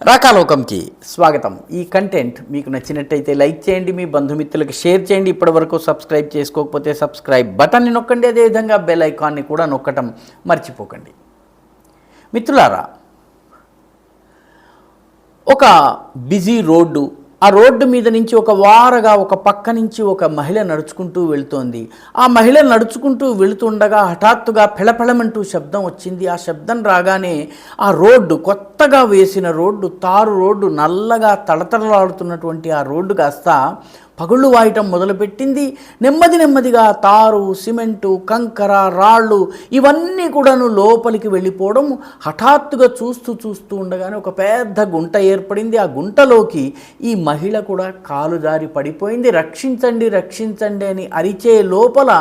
రాకాలోకంకి స్వాగతం. ఈ కంటెంట్ మీకు నచ్చినట్టయితే లైక్ చేయండి, మీ బంధుమిత్రులకు షేర్ చేయండి. ఇప్పటివరకు సబ్స్క్రైబ్ చేసుకోకపోతే సబ్స్క్రైబ్ బటన్ని నొక్కండి, అదేవిధంగా బెల్ ఐకాన్ని కూడా నొక్కటం మర్చిపోకండి. మిత్రులారా, ఒక బిజీ రోడ్డు, ఆ రోడ్డు మీద నుంచి ఒక వారగా ఒక పక్క నుంచి ఒక మహిళ నడుచుకుంటూ వెళుతోంది. ఆ మహిళ నడుచుకుంటూ వెళుతుండగా హఠాత్తుగా పెళపెళమంటూ శబ్దం వచ్చింది. ఆ శబ్దం రాగానే ఆ రోడ్డు, కొత్తగా వేసిన రోడ్డు, తారు రోడ్డు, నల్లగా తళతళలాడుతున్నటువంటి ఆ రోడ్డు కాస్త పగుళ్ళు వాయటం మొదలుపెట్టింది. నెమ్మదిగా తారు, సిమెంటు, కంకర, రాళ్ళు ఇవన్నీ కూడాను లోపలికి వెళ్ళిపోవడం. హఠాత్తుగా చూస్తూ ఉండగానే ఒక పెద్ద గుంట ఏర్పడింది. ఆ గుంటలోకి ఈ మహిళ కూడా కాలు జారి పడిపోయింది. రక్షించండి రక్షించండి అని అరిచే లోపల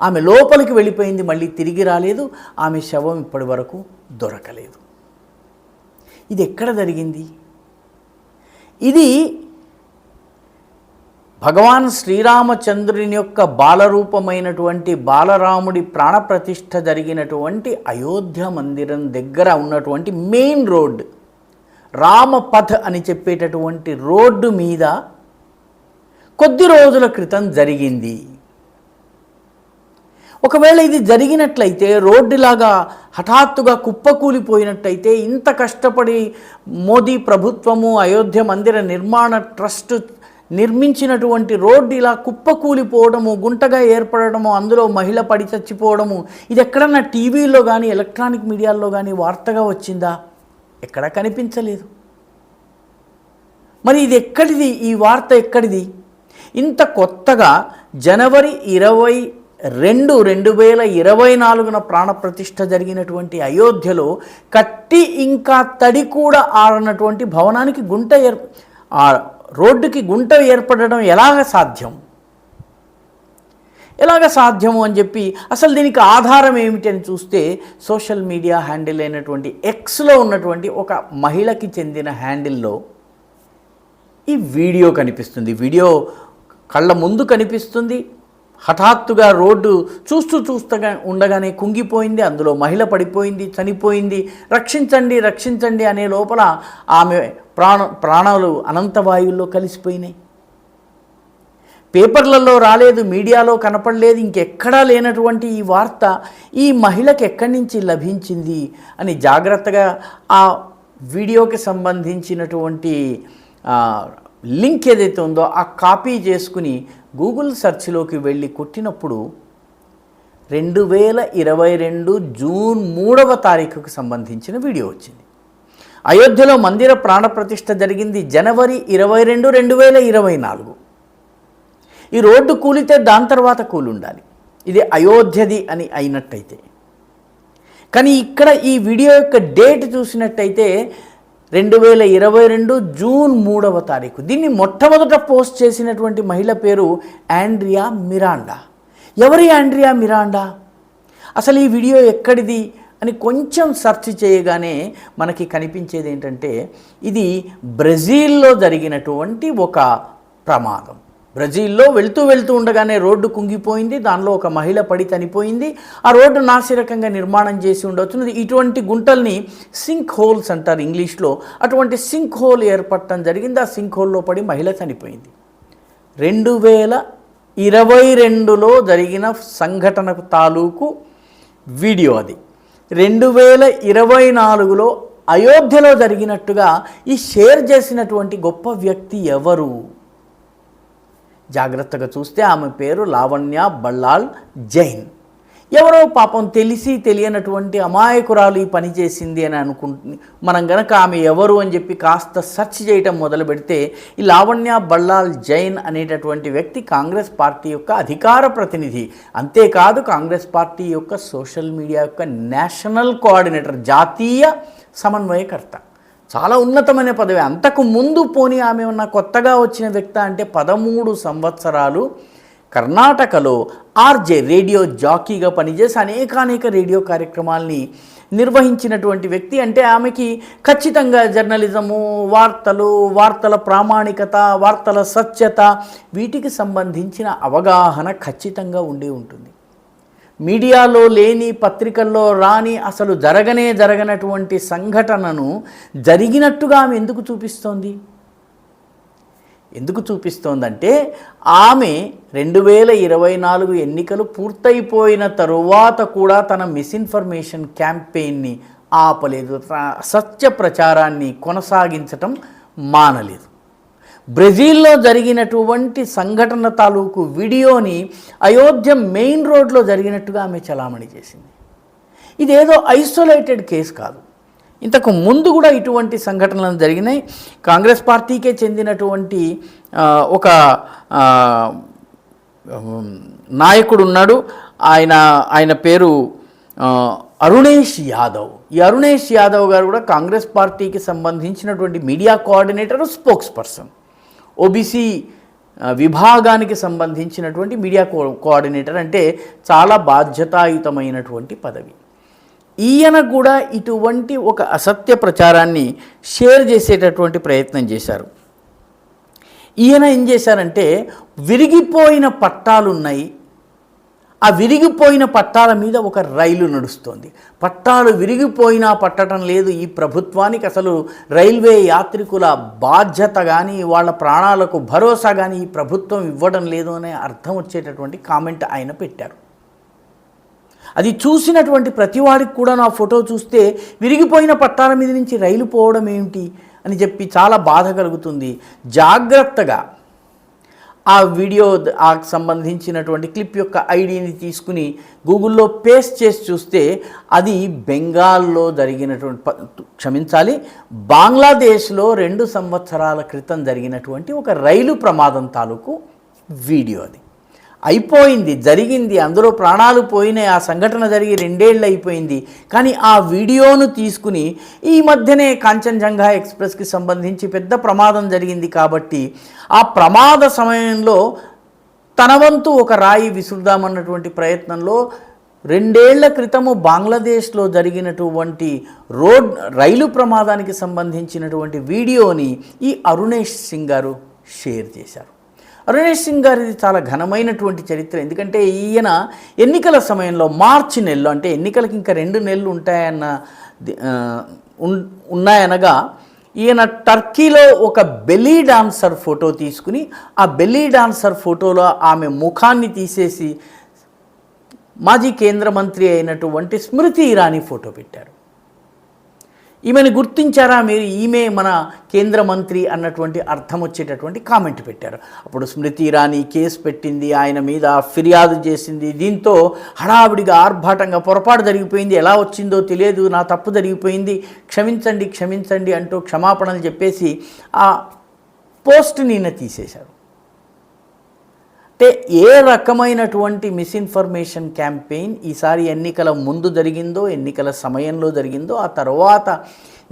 ఆమె లోపలికి వెళ్ళిపోయింది. మళ్ళీ తిరిగి రాలేదు. ఆమె శవం ఇప్పటి వరకు దొరకలేదు. ఇది ఎక్కడ జరిగింది? ఇది భగవాన్ శ్రీరామచంద్రుని యొక్క బాలరూపమైనటువంటి బాలరాముడి ప్రాణప్రతిష్ఠ జరిగినటువంటి అయోధ్య మందిరం దగ్గర ఉన్నటువంటి మెయిన్ రోడ్, రామపథ్ అని చెప్పేటటువంటి రోడ్డు మీద కొద్ది రోజుల క్రితం జరిగింది. ఒకవేళ ఇది జరిగినట్లయితే, రోడ్డులాగా హఠాత్తుగా కుప్పకూలిపోయినట్టయితే, ఇంత కష్టపడి మోదీ ప్రభుత్వము అయోధ్య మందిర నిర్మాణ ట్రస్ట్ నిర్మించినటువంటి రోడ్డు ఇలా కుప్పకూలిపోవడము, గుంటగా ఏర్పడము, అందులో మహిళ పడి చచ్చిపోవడము, ఇది ఎక్కడన్నా టీవీలో కానీ ఎలక్ట్రానిక్ మీడియాల్లో కానీ వార్తగా వచ్చిందా? ఎక్కడా కనిపించలేదు. మరి ఇది ఎక్కడిది? ఈ వార్త ఎక్కడిది? ఇంత కొత్తగా జనవరి 22, 2024 ప్రాణప్రతిష్ఠ జరిగినటువంటి అయోధ్యలో కట్టి ఇంకా తడి కూడా ఆరనటువంటి భవనానికి రోడ్డుకి గుంట ఏర్పడడం ఎలాగ సాధ్యము అని చెప్పి, అసలు దీనికి ఆధారం ఏమిటి అని చూస్తే, సోషల్ మీడియా హ్యాండిల్ అయినటువంటి ఎక్స్లో ఉన్నటువంటి ఒక మహిళకి చెందిన హ్యాండిల్లో ఈ వీడియో కనిపిస్తుంది. వీడియో కళ్ళ ముందు కనిపిస్తుంది. హఠాత్తుగా రోడ్డు చూస్తూ ఉండగానే కుంగిపోయింది. అందులో మహిళ పడిపోయింది, చనిపోయింది. రక్షించండి రక్షించండి అనే లోపల ఆమె ప్రాణాలు అనంతవాయువుల్లో కలిసిపోయినాయి. పేపర్లలో రాలేదు, మీడియాలో కనపడలేదు, ఇంకెక్కడా లేనటువంటి ఈ వార్త ఈ మహిళకి ఎక్కడి నుంచి లభించింది అని జాగ్రత్తగా ఆ వీడియోకి సంబంధించినటువంటి లింక్ ఏదైతే ఉందో ఆ కాపీ చేసుకుని గూగుల్ సెర్చ్లోకి వెళ్ళి కొట్టినప్పుడు 2022 జూన్ 3వ తారీఖుకు సంబంధించిన వీడియో వచ్చింది. అయోధ్యలో మందిర ప్రాణప్రతిష్ఠ జరిగింది జనవరి 22, 2024. ఈ రోడ్డు కూలితే దాని తర్వాత కూలి ఉండాలి, ఇది అయోధ్యది అని అయినట్టయితే. కానీ ఇక్కడ ఈ వీడియో యొక్క డేట్ చూసినట్టయితే 2022 జూన్ 3వ తారీఖు. దీన్ని మొట్టమొదట పోస్ట్ చేసినటువంటి మహిళ పేరు ఆండ్రియా మిరాండా. ఎవరి ఆండ్రియా మిరాండా? అసలు ఈ వీడియో ఎక్కడిది అని కొంచెం సెర్చ్ చేయగానే మనకి కనిపించేది ఏంటంటే, ఇది బ్రెజిల్లో జరిగినటువంటి ఒక ప్రమాదం. బ్రెజిల్లో వెళ్తూ ఉండగానే రోడ్డు కుంగిపోయింది. దానిలో ఒక మహిళ పడి చనిపోయింది. ఆ రోడ్డు నాసిరకంగా నిర్మాణం చేసి ఉండవచ్చు. ఇటువంటి గుంటల్ని సింక్ హోల్స్ అంటారు ఇంగ్లీష్లో. అటువంటి సింక్ హోల్ ఏర్పడటం జరిగింది. ఆ సింక్ హోల్లో పడి మహిళ చనిపోయింది. 2022లో జరిగిన సంఘటనకు తాలూకు వీడియో అది. 2024లో అయోధ్యలో జరిగినట్టుగా ఈ షేర్ చేసినటువంటి గొప్ప వ్యక్తి ఎవరు? జాగ్రత్తగా చూస్తే ఆమె పేరు లావణ్య బల్లాల్ జైన్. ఎవరో పాపం తెలిసి తెలియనటువంటి అమాయకురాలు ఈ పని చేసింది అని మనం గనక ఆమె ఎవరు అని చెప్పి కాస్త సెర్చ్ చేయటం మొదలు పెడితే, ఈ లావణ్య బల్లాల్ జైన్ అనేటటువంటి వ్యక్తి కాంగ్రెస్ పార్టీ యొక్క అధికార ప్రతినిధి. అంతేకాదు, కాంగ్రెస్ పార్టీ యొక్క సోషల్ మీడియా యొక్క నేషనల్ కోఆర్డినేటర్, జాతీయ సమన్వయకర్త. చాలా ఉన్నతమైన పదవి. అంతకు ముందు పోనీ ఆమె ఉన్న కొత్తగా వచ్చిన వ్యక్తి అంటే 13 సంవత్సరాలు కర్ణాటకలో ఆర్జే రేడియో జాకీగా పనిచేసి అనేక రేడియో కార్యక్రమాల్ని నిర్వహించినటువంటి వ్యక్తి. అంటే ఆమెకి ఖచ్చితంగా జర్నలిజము, వార్తల ప్రామాణికత, వార్తల సత్యత, వీటికి సంబంధించిన అవగాహన ఖచ్చితంగా ఉండి ఉంటుంది. మీడియాలో లేని, పత్రికల్లో రాని, అసలు జరగనటువంటి సంఘటనను జరిగినట్టుగా ఆమె ఎందుకు చూపిస్తోంది? ఎందుకు చూపిస్తోందంటే ఆమె 2024 ఎన్నికలు పూర్తయిపోయిన తరువాత కూడా తన మిస్ఇన్ఫర్మేషన్ క్యాంపెయిన్ని ఆపలేదు, సత్య ప్రచారాన్ని కొనసాగించటం మానలేదు. బ్రెజిల్లో జరిగినటువంటి సంఘటన తాలూకు వీడియోని అయోధ్య మెయిన్ రోడ్లో జరిగినట్టుగా ఆమె చలామణి చేసింది. ఇదేదో ఐసోలేటెడ్ కేసు కాదు. ఇంతకు ముందు కూడా ఇటువంటి సంఘటనలు జరిగినాయి. కాంగ్రెస్ పార్టీకే చెందినటువంటి ఒక నాయకుడు ఉన్నాడు. ఆయన పేరు అరుణేష్ యాదవ్. ఈ అరుణేష్ యాదవ్ గారు కూడా కాంగ్రెస్ పార్టీకి సంబంధించినటువంటి media coordinator, spokes person, OBC విభాగానికి సంబంధించినటువంటి మీడియా కోఆర్డినేటర్. అంటే చాలా బాధ్యతాయుతమైనటువంటి పదవి. ఈయన కూడా ఇటువంటి ఒక అసత్య ప్రచారాన్ని షేర్ చేసేటటువంటి ప్రయత్నం చేశారు. ఈయన ఏం చేశారంటే, విరిగిపోయిన పట్టాలున్నాయి, ఆ విరిగిపోయిన పట్టాల మీద ఒక రైలు నడుస్తోంది. పట్టాలు విరిగిపోయినా పట్టడం లేదు. ఈ ప్రభుత్వానికి అసలు రైల్వే యాత్రికుల బాధ్యత కానీ, వాళ్ళ ప్రాణాలకు భరోసా కానీ ఈ ప్రభుత్వం ఇవ్వడం లేదు అనే అర్థం వచ్చేటటువంటి కామెంట్ ఆయన పెట్టారు. అది చూసినటువంటి ప్రతివాడికి కూడా నా ఫోటో చూస్తే విరిగిపోయిన పట్టాల మీద నుంచి రైలు పోవడం ఏమిటి అని చెప్పి చాలా బాధ కలుగుతుంది. జాగ్రత్తగా ఆ వీడియో సంబంధించినటువంటి క్లిప్ యొక్క ఐడిని తీసుకుని గూగుల్లో పేస్ట్ చేసి చూస్తే అది బెంగాల్లో జరిగినటువంటి బంగ్లాదేశ్లో 2 సంవత్సరాల క్రితం జరిగినటువంటి ఒక రైలు ప్రమాదం తాలూకు వీడియో. అది అయిపోయింది, జరిగింది, అందులో ప్రాణాలు పోయినాయి. ఆ సంఘటన జరిగి 2 ఏళ్ళు అయిపోయింది. కానీ ఆ వీడియోను తీసుకుని ఈ మధ్యనే కాంచన్జంగా ఎక్స్ప్రెస్కి సంబంధించి పెద్ద ప్రమాదం జరిగింది కాబట్టి ఆ ప్రమాద సమయంలో తన వంతు ఒక రాయి విసురుదామన్నటువంటి ప్రయత్నంలో 2 ఏళ్ల క్రితము బంగ్లాదేశ్లో జరిగినటువంటి రైలు ప్రమాదానికి సంబంధించినటువంటి వీడియోని ఈ అరుణేష్ సింగ్ గారు షేర్ చేశారు. అరుణేష్ సింగ్ గారిది చాలా ఘనమైనటువంటి చరిత్ర. ఎందుకంటే ఈయన ఎన్నికల సమయంలో మార్చి నెలలో, అంటే ఎన్నికలకి ఇంకా 2 నెలలు ఉన్నాయనగా ఈయన టర్కీలో ఒక బెల్లీ డాన్సర్ ఫోటో తీసుకుని ఆ బెల్లీ డాన్సర్ ఫోటోలో ఆమె ముఖాన్ని తీసేసి మాజీ కేంద్ర మంత్రి అయినటువంటి స్మృతి ఇరానీ ఫోటో పెట్టారు. ఈమెను గుర్తించారా మీరు, ఈమె మన కేంద్ర మంత్రి అన్నటువంటి అర్థం వచ్చేటటువంటి కామెంట్ పెట్టారు. అప్పుడు స్మృతి ఇరానీ కేసు పెట్టింది, ఆయన మీద ఫిర్యాదు చేసింది. దీంతో హడావిడిగా ఆర్భాటంగా పొరపాటు జరిగిపోయింది, ఎలా వచ్చిందో తెలియదు, నా తప్పు జరిగిపోయింది, క్షమించండి క్షమించండి అంటూ క్షమాపణలు చెప్పేసి ఆ పోస్ట్ని తీసేశారు. అంటే ఏ రకమైనటువంటి మిస్ఇన్ఫర్మేషన్ క్యాంపెయిన్ ఈసారి ఎన్నికల ముందు జరిగిందో, ఎన్నికల సమయంలో జరిగిందో, ఆ తర్వాత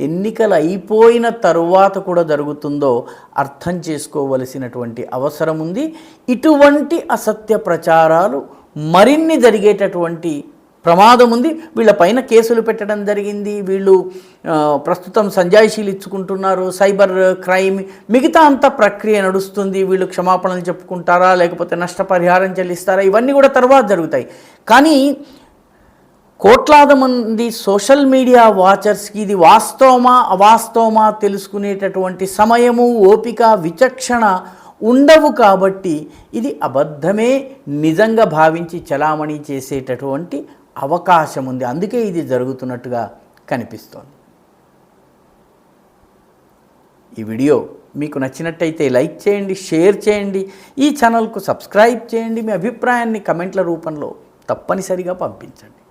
ఎన్నికలు అయిపోయిన తరువాత కూడా జరుగుతుందో అర్థం చేసుకోవలసినటువంటి అవసరం ఉంది. ఇటువంటి అసత్య ప్రచారాలు మరిన్ని జరిగేటటువంటి ప్రమాదం ఉంది. వీళ్ళపైన కేసులు పెట్టడం జరిగింది. వీళ్ళు ప్రస్తుతం సంజాయిషీలు ఇచ్చుకుంటున్నారు, సైబర్ క్రైమ్, మిగతా అంతా ప్రక్రియ నడుస్తుంది. వీళ్ళు క్షమాపణలు చెప్పుకుంటారా, లేకపోతే నష్టపరిహారం చెల్లిస్తారా, ఇవన్నీ కూడా తర్వాత జరుగుతాయి. కానీ కోట్లాది మంది సోషల్ మీడియా వాచర్స్కి ఇది వాస్తవమా అవాస్తవమా తెలుసుకునేటటువంటి సమయము, ఓపిక, విచక్షణ ఉండవు. కాబట్టి ఇది అబద్ధమే నిజంగా భావించి చలామణి చేసేటటువంటి అవకాశం ఉంది. అందుకే ఇది జరుగుతున్నట్టుగా కనిపిస్తోంది. ఈ వీడియో మీకు నచ్చినట్టయితే లైక్ చేయండి, షేర్ చేయండి, ఈ ఛానల్కు సబ్స్క్రైబ్ చేయండి. మీ అభిప్రాయాన్ని కమెంట్ల రూపంలో తప్పనిసరిగా పంపించండి.